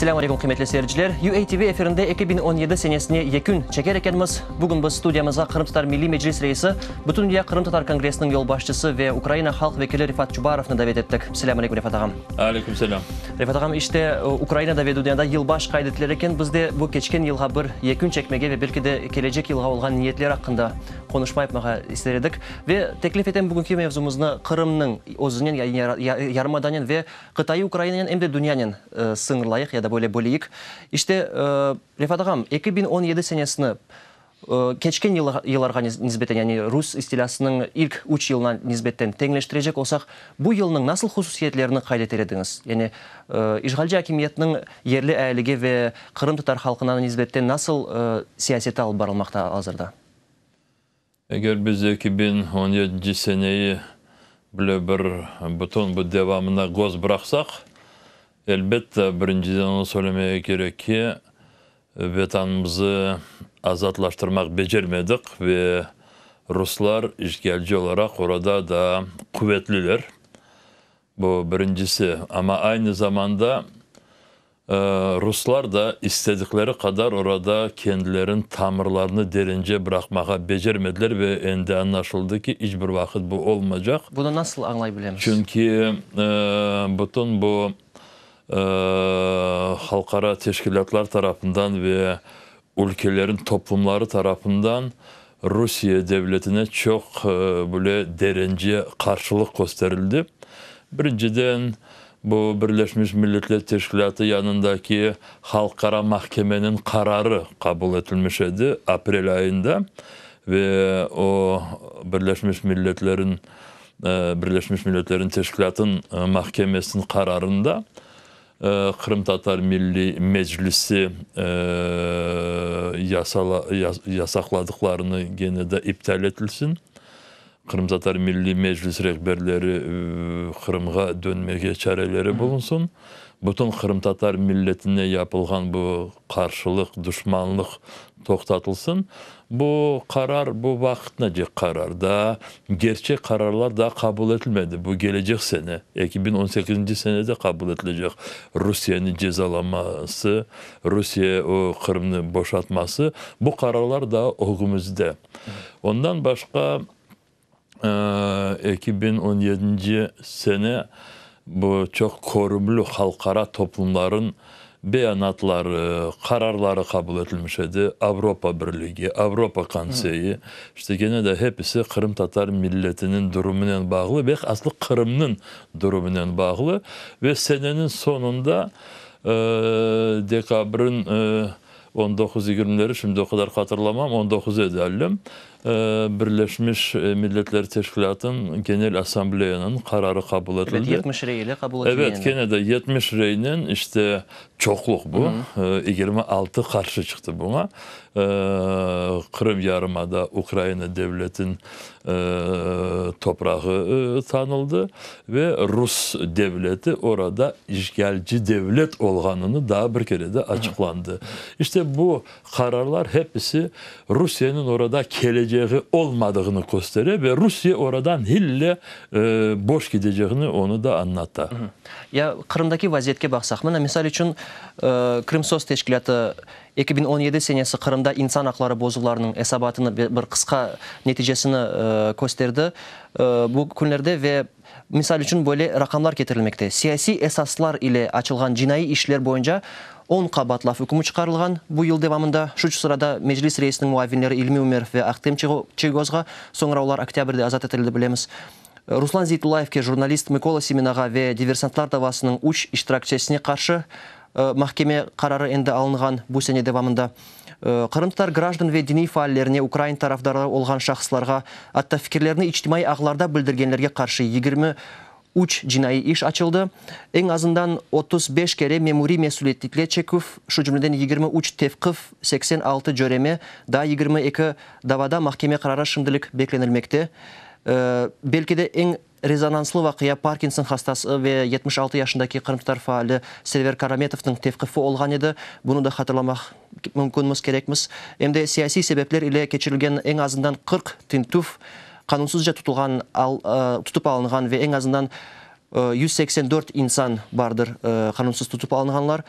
Assalamu alaikum kıymetli seyirciler. UATV efirinde 2017 senesine yekün çeker ekenimiz. Bugün biz stüdyamıza Kırım Tatar Milli Meclis Reisi, Bütün Dünya Kırım Tatar Kongresi'nin yol başçısı ve Ukrayna Halk Vekili Rifat Çubarov'nu davet ettik. Assalamu alaikum Rifat ağam. Aleyküm selam. Rifat ağam, işte Ukrayna'da ve dünyada yılbaş kaydettilerken biz de bu geçken yılga bir yekün çekmege ve belki de gelecek yılga olgan niyetler hakkında konuşma yapmağa istedik. Ve teklif eden bugünkü mevzumuzni Kırım'nın özünün, yarımadanın ve Kıtayı Ukrayna'nın hem de dünyanın sınırlayık ya da böyle böleyik. İşte Rifat ağam, 2017 senesini geçken yıllarga nisbeten, yani Rus istilasının ilk 3 yılına nisbeten tengleştirecek olsak, bu yılın nasıl hususiyetlerini kaydetelediniz? Yani işgalci hakimiyetinin yerli əyligi ve Kırım Tatar halkına nisbeten nasıl siyaseti alıp barılmakta hazırda? Eğer biz 2017 seneyi böyle bir bütün bu devamına göz bıraksak, elbette birinciden onu söylemeye gerek ki vatanımızı azatlaştırmak becermedik ve Ruslar işgalci olarak orada da kuvvetliler. Bu birincisi, ama aynı zamanda Ruslar da istedikleri kadar orada kendilerinin tamirlerini derince bırakmaya becermediler ve endi anlaşıldı ki hiçbir vakit bu olmayacak. Bunu nasıl anlayabiliriz? Çünkü bütün bu halkara teşkilatlar tarafından ve ülkelerin toplumları tarafından Rusya devletine çok böyle derince karşılık gösterildi. Birinciden bu Birleşmiş Milletler Teşkilatı yanındaki Halkara Mahkemenin kararı kabul edilmiş idi April ayında ve o Birleşmiş Milletler'in Teşkilatın Mahkemesi'nin kararında Kırım Tatar Milli Meclisi yasakladıklarını gene de iptal edilsin. Kırım Tatar Milli Meclis rehberleri Kırım'a dönmeye çareleri bulunsun. Bütün Kırım Tatar milletine yapılan bu karşılık, düşmanlık toktatılsın. Bu karar, bu vakitnece karar da, gerçek kararlar daha kabul edilmedi. Bu gelecek sene, 2018. senede kabul edilecek. Rusya'nın cezalaması, Rusya o Kırım'ı boşaltması, bu kararlar da okumuzda. Ondan başka 2017 sene bu çok korumlu halkara toplumların beyanatları, kararları kabul edilmiş idi. Avrupa Birliği, Avrupa Konseyi, işte gene de hepsi Kırım Tatar milletinin durumuna bağlı ve aslı Kırım'ın durumuna bağlı ve senenin sonunda dekabrın 19-20'leri şimdi o kadar hatırlamam, 19 edelim. Birleşmiş Milletler Teşkilatı'nın Genel Asambleyanın kararı kabul edildi. Evet, 70 reyle kabul edildi. Evet, gene de 70 reyinin işte çokluk bu. 26 karşı çıktı buna. Kırım Yarımada Ukrayna devletin toprağı tanıldı ve Rus devleti orada işgalci devlet olganını daha bir kere de açıklandı. İşte bu kararlar hepsi Rusya'nın orada geleceği olmadığını gösteriyor ve Rusya oradan hille boş gideceğini onu da anlattı. Ya Kırım'daki vaziyetke baksak mı? Misal için Kırım Sos Teşkilatı 2017 senesi Kırım'da insan hakları bozuklarının hesabatını bir kısa neticesini gösterdi bu günlerde ve misal için böyle rakamlar getirilmekte. Siyasi esaslar ile açılgan cinayi işler boyunca 10 kabatlaf hükümü çıkarılgan. Bu yıl devamında şu sırada meclis reisinin muavinleri İlmi Umerov ve Aktem Çigozga, sonra onlar oktyabrda azat edildi bilemiz. Ruslan Zeytullayev'ke jurnalist Mikola Siminaga ve diversantlar davasının 3 iştirakçısına karşı mahkeme kararı endi alıngan bu sene devamında. Kırım Tatar gраждан ve dini faallerine, Ukrayna taraftarı olgan şahıslarga, hatta fikirlerini içtimai ağlarda bildirgenlerge karşı 23 cinayi iş açıldı. En azından 35 kere memuri mesuliyetlikle çekuf, şu cümleden 23 tevkif, 86 göreme, daha 22 davada mahkeme kararı şimdilik beklenilmekte. Belki de en rezonanslı vakıya Parkinson hastası ve 76 yaşındaki Kırım Tatar faali Server Karametov'un tevkifi olgan idi. Bunu da hatırlamak mümkünmüz gerekmiz. Hem de siyasi sebepler ile geçirilgen en azından 40 tintuf kanunsuzca tutup alıngan ve en azından 184 insan vardır kanunsuz tutup alınanlar.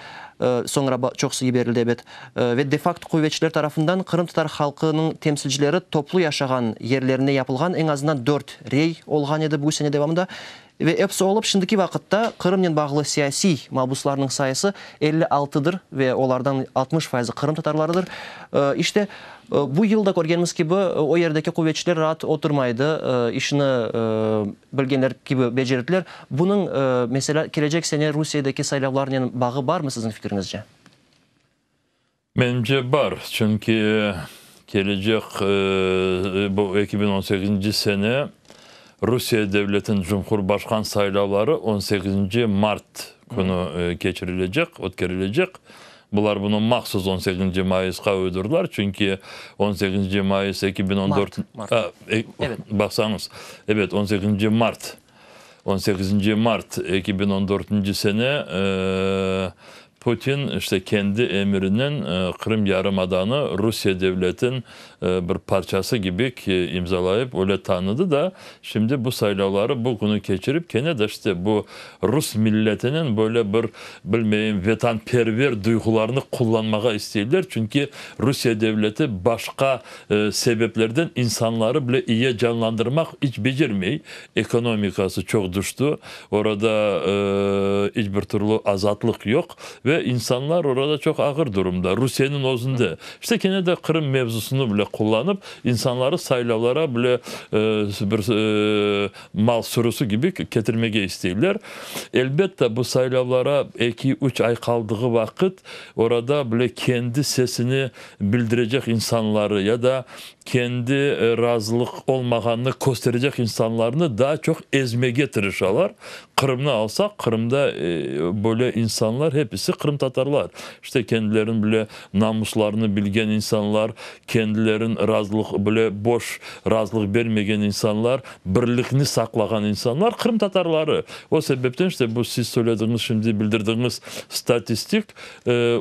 sonra çok suyu verildi evet. Ve de facto kuvvetçiler tarafından Kırım Tatar halkının temsilcileri toplu yaşayan yerlerine yapılgan en azından 4 rey olgan edi bu sene devamında. Ve hepsi olup şimdiki vakitte Kırım'la bağlı siyasi mahbuslarının sayısı 56'dır ve onlardan 60%'ı Kırım Tatarlarıdır. İşte bu yılda görgenimiz gibi o yerdeki kuvvetçiler rahat oturmaydı. İşini bilgenler gibi becerdiler. Bunun mesela gelecek sene Rusya'daki saylavların bağı var mı sizin fikrinizce? Bence var. Çünkü gelecek bu 2018 sene Rusya devletin Cumhurbaşkan saylavları 18. Mart günü geçirilecek, ötkerilecek. Bunlar bunu mahsus 18. Mayıs'a uydurdular. Çünkü 18. Mayıs 2014... Mart. Evet. Baksanız. Evet 18. Mart. 18. Mart 2014 sene Putin işte kendi emrinin Kırım Yarımadağı'nı Rusya devletin bir parçası gibi imzalayıp öyle tanıdı da şimdi bu saylavları bugünü geçirip gene de işte bu Rus milletinin böyle bir bilmeyin vatanperver duygularını kullanmaya istiyorlar. Çünkü Rusya devleti başka sebeplerden insanları bile iyiye canlandırmak hiç becermiyor. Ekonomikası çok düştü. Orada hiçbir türlü azatlık yok ve insanlar orada çok ağır durumda. Rusya'nın özünde. İşte gene de Kırım mevzusunu bile kullanıp insanları saylavlara bile bir mal sürüsü gibi getirmeye istiyorlar. Elbette bu saylavlara 2-3 ay kaldığı vakit orada bile kendi sesini bildirecek insanları ya da kendi razılık olmaganını gösterecek insanlarını daha çok ezmeye getirirler. Kırım'ı alsak Kırım'da böyle insanlar hepsi Kırım Tatarlar. İşte kendilerinin bile namuslarını bilgen insanlar, kendilerinin razılık böyle boş razılık vermeyen insanlar, birlikini saklayan insanlar Kırım Tatarları. O sebepten işte bu siz söylediğiniz şimdi bildirdiğiniz statistik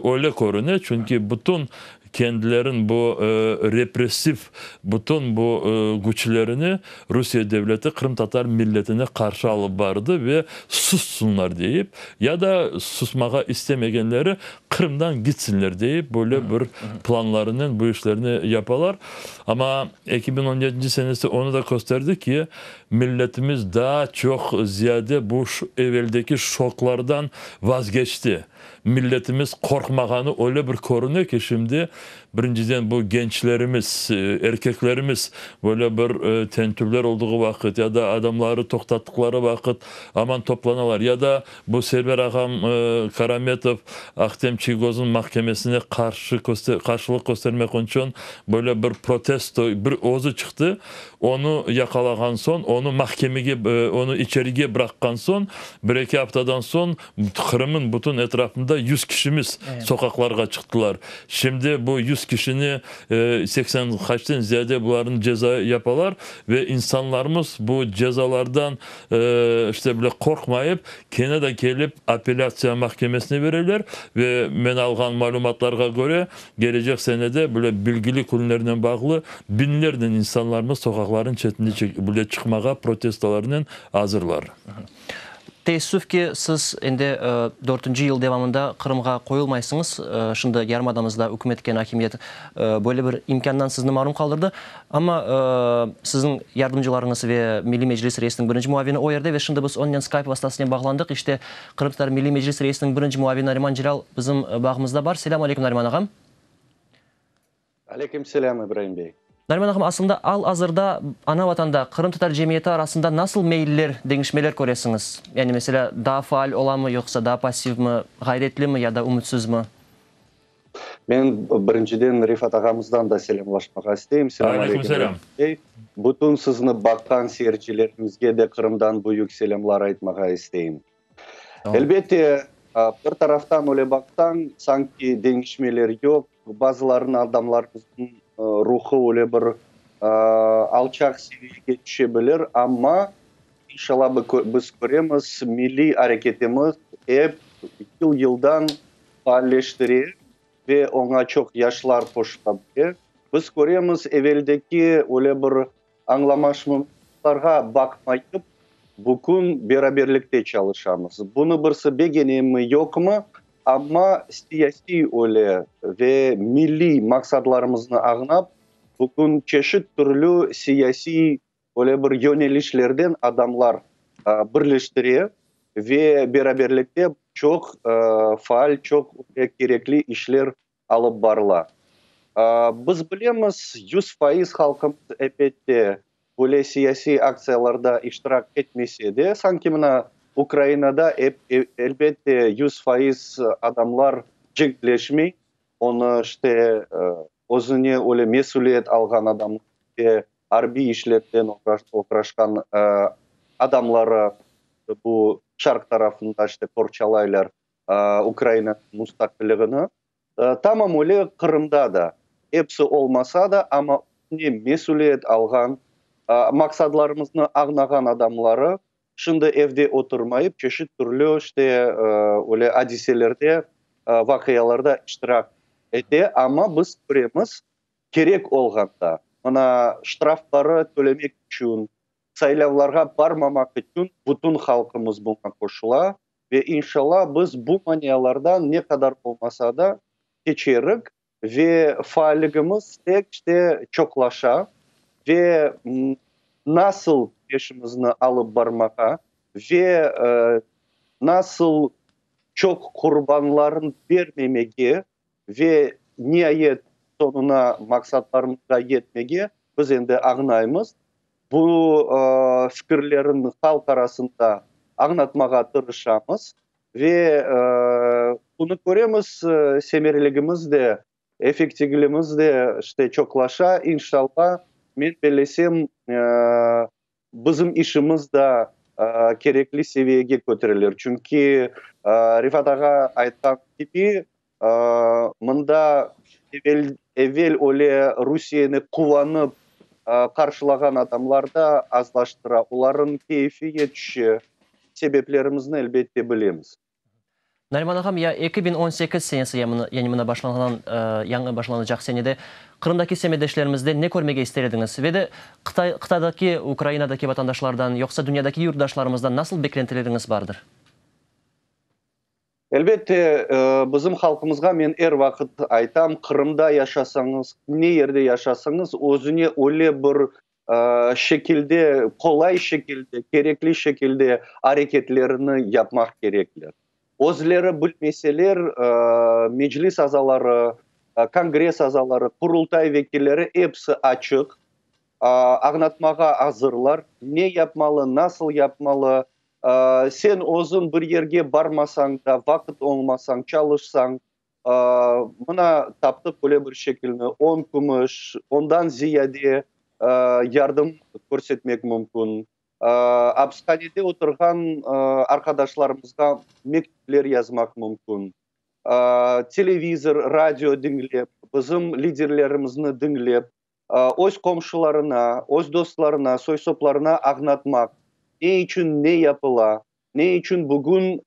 öyle görünüyor. Çünkü bütün kendilerin bu represif bütün bu güçlerini Rusya devleti Kırım Tatar milletine karşı alıp vardı ve sussunlar deyip ya da susmaya istemeyenleri Kırım'dan gitsinler deyip böyle bir planlarının bu işlerini yaparlar. Ama 2017 senesi onu da gösterdi ki milletimiz daha çok ziyade bu evveldeki şoklardan vazgeçti. Milletimiz korkmaganı öyle bir korunuyor ki şimdi birinciden bu gençlerimiz, erkeklerimiz böyle bir tentürler olduğu vakit ya da adamları toktattıkları vakit aman toplanırlar ya da bu Server Ağam Karametov Aktem Çigoz'un mahkemesine karşılık göstermek için böyle bir protesto, bir ozu çıktı. Onu yakalagan son, onu mahkemeye, onu içeriye bırakkan son, bir iki haftadan son Kırım'ın bütün etrafında 100 kişimiz sokaklara çıktılar. Şimdi bu 100 kişini 80 kaçtan ziyade bunların ceza yaparlar ve insanlarımız bu cezalardan işte bile korkmayıp Kanada gelip apellasyon mahkemesine verirler ve men algan malumatlara göre gelecek senede böyle bilgili konularına bağlı binlerden insanlarımız sokakların çetinde bile çıkmaya protestolarının hazırlar. Teessüf ki siz endi 4. yıl devamında Kırım'a koyulmaysınız. Şimdi yarımadamızda hükümetken hakimiyet böyle bir imkandan sizni mahrum kaldırdı. Ama sizin yardımcılarınız ve Milli Meclis Reisinin birinci muavini o yerde ve şimdi biz onunla Skype vasıtasıyla bağlandık. İşte Kırım Tatar Milli Meclis Reisinin birinci muavini Nariman Celal bizim bağımızda var. Selamun aleyküm Nariman ağam. Aleyküm selam İbrahim Bey. Nariman ağam aslında hazırda ana vatanda Kırım Tatar cemiyeti arasında nasıl meyiller, değişmeler görüyorsunuz? Yani mesela daha faal olan mı yoksa daha pasif mi, gayretli mi ya da umutsuz mu? Ben birinciden Rifat ağamızdan da selamlaşmak isteyim. Aleyküm selam. Bütün sizni bakkan seyircilerimizge de Kırım'dan büyük selamlar aytmak isteyim. Elbette bir taraftan öyle baktan sanki değişmeler yok. Bazıların adamlarımızın ruhu öyle bir alçak seviyeye düşebilir ama inşallah biz göremiz milli hareketimiz hep yıldan faalleştiriyor ve ona çok yaşlar koşulabilir. Biz göremiz evveldeki öyle bir anlaşmalara bakmayıp bugün beraberlikte çalışamız. Bunu bir sebebi mi yok mu? ama siyasi öyle ve milli maksatlarımızı ağnap bugün çeşit türlü siyasi öyle bir yönelişlerden adamlar birleştiriyor ve beraberlikte çok faal, çok gerekli işler alıp barla. Biz bilemiz 100% halkımız elbette böyle siyasi aksiyalarda iştirak etmese de sanki Ukrayna'da elbette 100% adamlar cenkleşmeyi, onu işte özüne öyle mesuliyet algan adam, harbi işlerden uğraşkan adamları bu şark tarafında işte porçalaylar Ukrayna müstakilliğini. Tamam öyle Kırım'da da hepsi olmasa da ama mesuliyet algan, maksatlarımızı ağnagan adamları şimdi evde oturmayıp çeşit türlü işte öyle hadiselerde, vakıyalarda iştirak etti ama biz göremiz gerek olganda. Mana ştrafları tölemek için, saylavlarga barmamak için bütün halkımız buna koşula ve inşallah biz bu maniyalardan ne kadar olmasa da geçerik ve faaliyetimiz tek işte çoklaşa ve nasıl peşimizni alıp barmaka ve nasıl çok kurbanların vermemege ve nihayet sonuna maksatlarımıza yetmege biz endi ağnayımız. Bu fikirlerin halk arasında anlatmağa tırışamız ve bunu göremiz, semerligimiz de, efektivliğimiz de işte çoklaşa. İnşallah men belesem bizim işimiz de gerekli seviyeye götürülür. Çünkü Rifat Ağa aytkan gibi mında evvel öyle Rusya'nı kullanıp karşılagan adamlar da azlaştıra. Onların keyfi yetişi sebeplerimizni elbette bilemiz. Nariman ağam, ya 2018 senesi yanımına başlanacak senede Kırım'daki semedeşlerimizde ne görmege isterdiniz? Ve de Kıtay'daki, Ukrayna'daki vatandaşlardan yoksa dünyadaki yurttaşlarımızdan nasıl beklentileriniz vardır? Elbette bizim halkımızga men her vakit aytam, Kırım'da yaşasanız, ne yerde yaşasanız özüne öyle bir şekilde, kolay şekilde, gerekli şekilde hareketlerini yapmak gerekli. Özleri bilmeseler meclis azaları, kongres azaları, kurultay vekilleri hepsi açık. Anlatmağa hazırlar. Ne yapmalı, nasıl yapmalı? Sen özün bir yerge barmasan da, vakit olmasan, çalışsan, buna taptıp böyle bir şekilde 10 gümüş, ondan ziyade yardım görsetmek mümkün. Hapishanede oturgan arkadaşlarımızga mektuplar yazmak mümkün. Televizor, radyo dinleyip, bizim liderlerimizni dinleyip, öz komşularına, öz dostlarına, soysoplarına anlatmak. Ne için ne yapıla, ne için bugün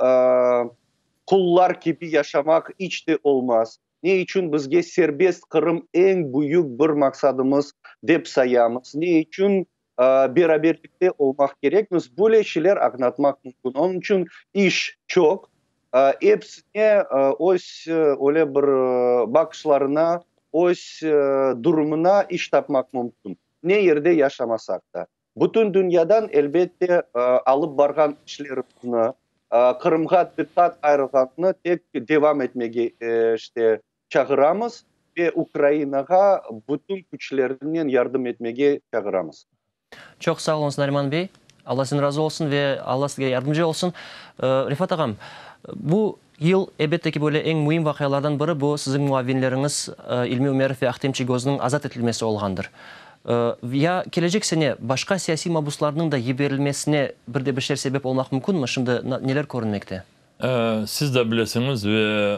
kullar gibi yaşamak hiç de olmaz. Ne için bizge serbest Kırım en büyük bir maksadımız dep sayamız. Ne için beraberlikte olmak gerekmiz. Böyle şeyler anlatmak mümkün. Onun için iş çok. Hepsine öz öyle bir bakışlarına, öz durumuna iş tapmak mümkün. Ne yerde yaşamasak da. Bütün dünyadan elbette alıp bargan işlerimizni, Kırım'a dikkat ayırganını tek devam etmeye işte çağıramız ve Ukrayna'ya bütün güçlerinden yardım etmeye çağıramız. Çok sağ olun Nariman Bey. Allah sizin razı olsun ve Allah size yardımcı olsun. Rifat ağam, bu yıl elbette ki böyle en mühim vakalardan biri bu sizin muavinleriniz İlmi Umerov ve Ahtem Çigoz'un azat edilmesi olgandır. Ya gelecek sene başka siyasi mabuslarının da yiberilmesine bir de bir şey sebep olmak mümkün mü? Şimdi neler görünmekte? Siz de bilesiniz ve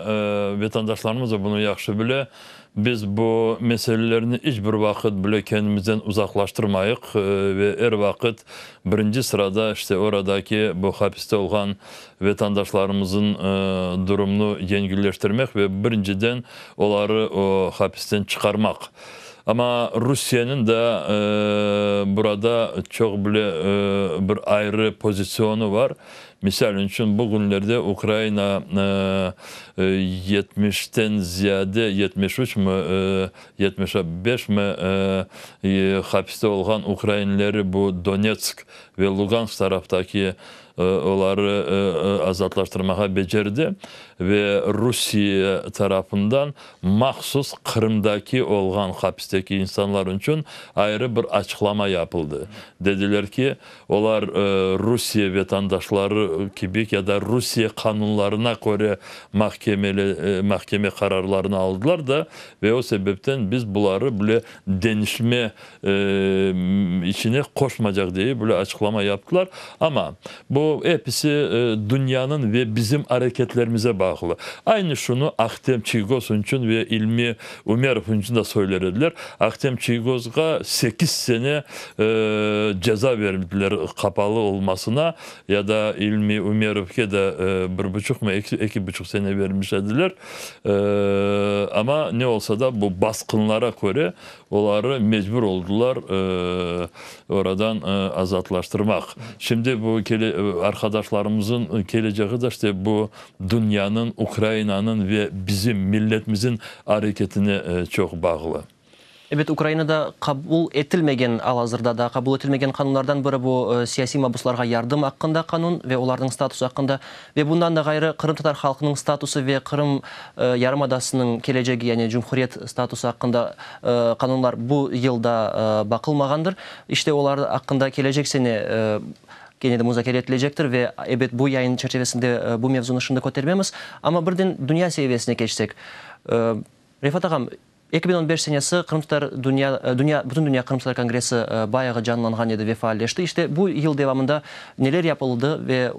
vatandaşlarımız da bunu yaxşı bile. Biz bu meselelerini hiçbir vakit bile kendimizden uzaklaştırmayık ve her vakit birinci sırada işte oradaki bu hapiste olan vatandaşlarımızın durumunu yengilleştirmek ve birinciden onları o hapisten çıkarmak. Ama Rusya'nın da burada çok bile bir ayrı pozisyonu var. Misal için bugünlerde Ukrayna 70'ten ziyade 73 mi 75 mi hapiste olan Ukraynalıları bu Donetsk ve Lugansk taraftaki onları azatlaştırmaya becerdi ve Rusya tarafından mahsus Kırım'daki olan hapisteki insanlar için ayrı bir açıklama yapıldı. Dediler ki onlar Rusya vatandaşları gibi ya da Rusya kanunlarına göre mahkeme kararlarını aldılar da ve o sebepten biz bunları böyle denişme içine koşmayacak diye böyle açıklama yaptılar. Ama bu hepsi dünyanın ve bizim hareketlerimize bağlı. Aynı şunu Ahtem Çigoz için ve İlmi Umerov için de söylediler. Ahtem Çigoz'a 8 sene ceza verdiler kapalı olmasına ya da İlmi Umerov'a da 1,5 mu 2,5 sene vermişler. Ama ne olsa da bu baskınlara göre onları mecbur oldular oradan azatlaştırmak. Şimdi bu arkadaşlarımızın geleceği de işte bu dünyanın, Ukrayna'nın ve bizim milletimizin hareketine çok bağlı. Evet, Ukrayna'da kabul etilmegen, alhazırda da kabul etilmegen kanunlardan biri bu siyasi mahpuslarga yardım hakkında kanun ve onların statusu hakkında ve bundan da gayrı Kırım Tatar halkının statusu ve Kırım Yarımadası'nın geleceği yani Cumhuriyet statusu hakkında kanunlar bu yılda bakılmagandır. İşte onlar hakkında gelecek sene gene de müzakere edilecektir ve evet bu yayın çerçevesinde bu mevzunu şimdi kotermemiz. Ama birden dünya seviyesine geçsek. Rifat ağam, 2015 senesi bütün Dünya Kırım Tatar Kongresi bayağı canlangan edi ve faalleşti. İşte bu yıl devamında neler yapıldı ve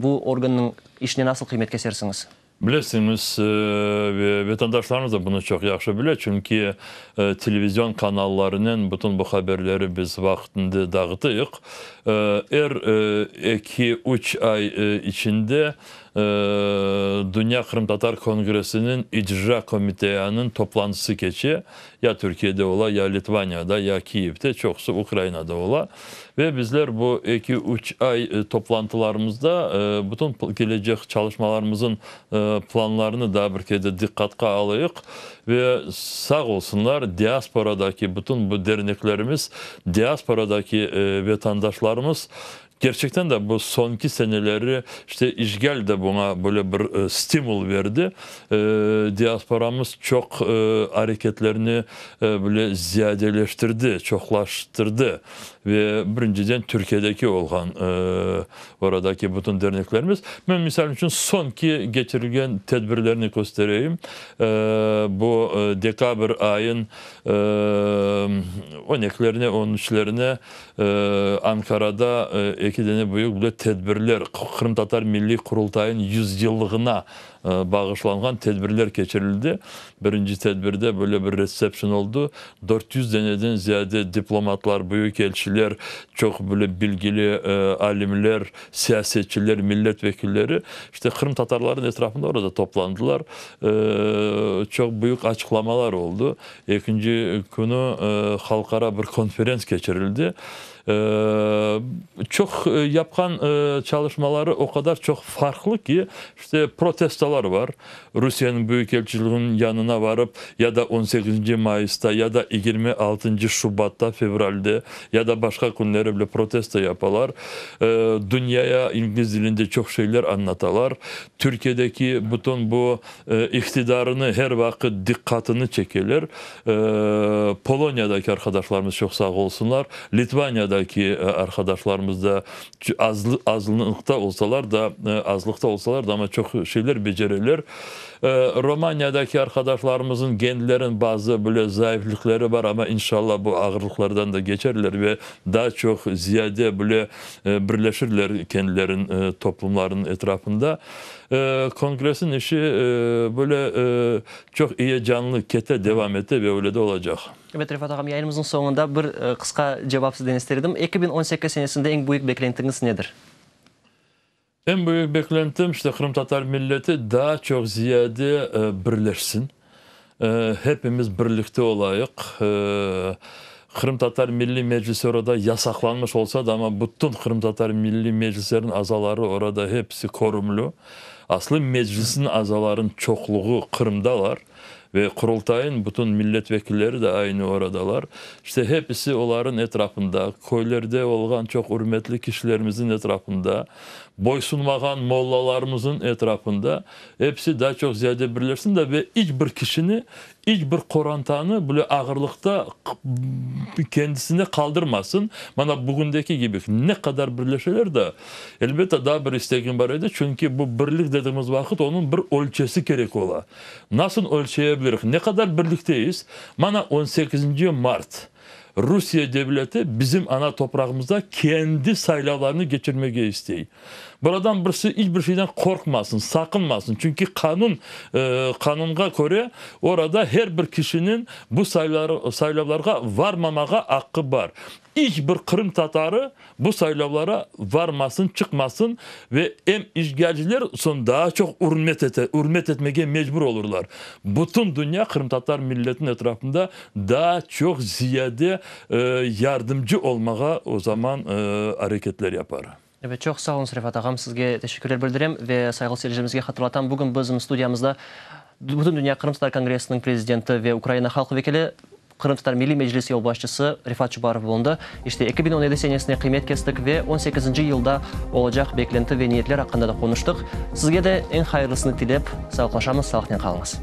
bu organın işine nasıl kıymet kesersiniz? Bilirsiniz ve vatandaşlarımız da bunu çok yaxşı bilir. Çünkü televizyon kanallarının bütün bu haberleri biz vaktinde dağıtıyık. 2-3 ay içinde Dünya Kırım Tatar Kongresi'nin icra komiteyanın toplantısı geçiyor. Ya Türkiye'de ola, ya Litvanya'da, ya Kiev'de, çoksu Ukrayna'da ola. Ve bizler bu 2-3 ay toplantılarımızda bütün gelecek çalışmalarımızın planlarını da bir kere dikkatli alayık. Ve sağ olsunlar diasporadaki bütün bu derneklerimiz, diasporadaki vatandaşlarımız gerçekten de bu sonki seneleri işte işgal de buna böyle bir stimul verdi. Diasporamız çok hareketlerini böyle ziyadeleştirdi, çoklaştırdı. Ve birinciden Türkiye'deki olan oradaki bütün derneklerimiz. Ben misal için sonki geçirilen tedbirlerini göstereyim. Bu dekabr ayın 12'lerine 13'lerine Ankara'da 2 tane büyük böyle tedbirler, Kırım Tatar Milli Kurultay'ın 100 yıllığına bağışlanan tedbirler geçirildi. Birinci tedbirde böyle bir resepsiyon oldu. 400 deneden ziyade diplomatlar, büyükelçiler, çok böyle bilgili alimler, siyasetçiler, milletvekilleri işte Kırım Tatarların etrafında orada toplandılar. Çok büyük açıklamalar oldu. İkinci günü halkara bir konferans geçirildi. Çok yapkan çalışmaları o kadar çok farklı ki işte protestolar var. Rusya'nın büyükelçiliğinin yanına varıp ya da 18. Mayıs'ta ya da 26. Şubat'ta, fevralde ya da başka günlere bile protesto yaparlar. Dünyaya İngiliz dilinde çok şeyler anlatalar. Türkiye'deki bütün bu iktidarını her vakit dikkatini çekerler. Polonya'daki arkadaşlarımız çok sağ olsunlar. Litvanya'da arkadaşlarımız da azlıkta olsalar da ama çok şeyler becerirler. Romanya'daki arkadaşlarımızın kendilerinin bazı böyle zayıflıkları var ama inşallah bu ağırlıklardan da geçerler ve daha çok ziyade böyle birleşirler kendilerinin toplumlarının etrafında. Kongresin işi böyle çok iyi canlı kete devam etti ve öyle de olacak. Evet Rifat ağam, yayınımızın sonunda bir kısa cevap sizden istedim. 2018 senesinde en büyük beklentiniz nedir? En büyük beklentim işte Kırım Tatar milleti daha çok ziyade birleşsin. hepimiz birlikte olayık. Kırım Tatar Milli Meclisi orada yasaklanmış olsa da ama bütün Kırım Tatar Milli Meclislerin azaları orada hepsi korumlu. Aslı meclisin azaların çokluğu Kırım'dalar. Ve kurultayın bütün milletvekilleri de aynı oradalar. İşte hepsi onların etrafında, köylerde olan çok hürmetli kişilerimizin etrafında, boysunmagan mollalarımızın etrafında, hepsi daha çok ziyade birleşsin de ve hiç bir kişini, hiç bir korantanı böyle ağırlıkta kendisine kaldırmasın. Bana bugündeki gibi ne kadar birleşeler de elbette daha bir isteğim var idi. Çünkü bu birlik dediğimiz vakit onun bir ölçesi gerek ola. Nasıl ölçeyebiliriz? Ne kadar birlikteyiz? Bana 18. Mart Rusya devleti bizim ana toprağımızda kendi saylavlarını geçirmeye isteği. Buradan birisi hiçbir şeyden korkmasın, sakınmasın. Çünkü kanunga göre orada her bir kişinin bu saylavlara varmamağa hakkı var. Hiçbir Kırım Tatarı bu saylavlara varmasın, çıkmasın ve hem işgalciler son daha çok hürmet etmeye mecbur olurlar. Bütün dünya Kırım Tatar milletin etrafında daha çok ziyade yardımcı olmağa o zaman hareketler yapar. Evet, çok sağ olun Rifat ağam, sizge teşekkürler bildirem ve saygılı seyircilerimizge hatırlatam. Bugün bizim stüdyamızda Bütün Dünya Kırım Tatar Kongresi'nin prezidenti ve Ukrayna halkı vekili Kırım Tatar Milli Meclisi yol başçısı Rifat Çubarov bulundu. İşte 2017 senesine kıymet kestik ve 18. yılda olacak beklenti ve niyetler hakkında da konuştuk. Sizge de en hayırlısını dilep sağlıklaşamız, sağlıkla kalınız.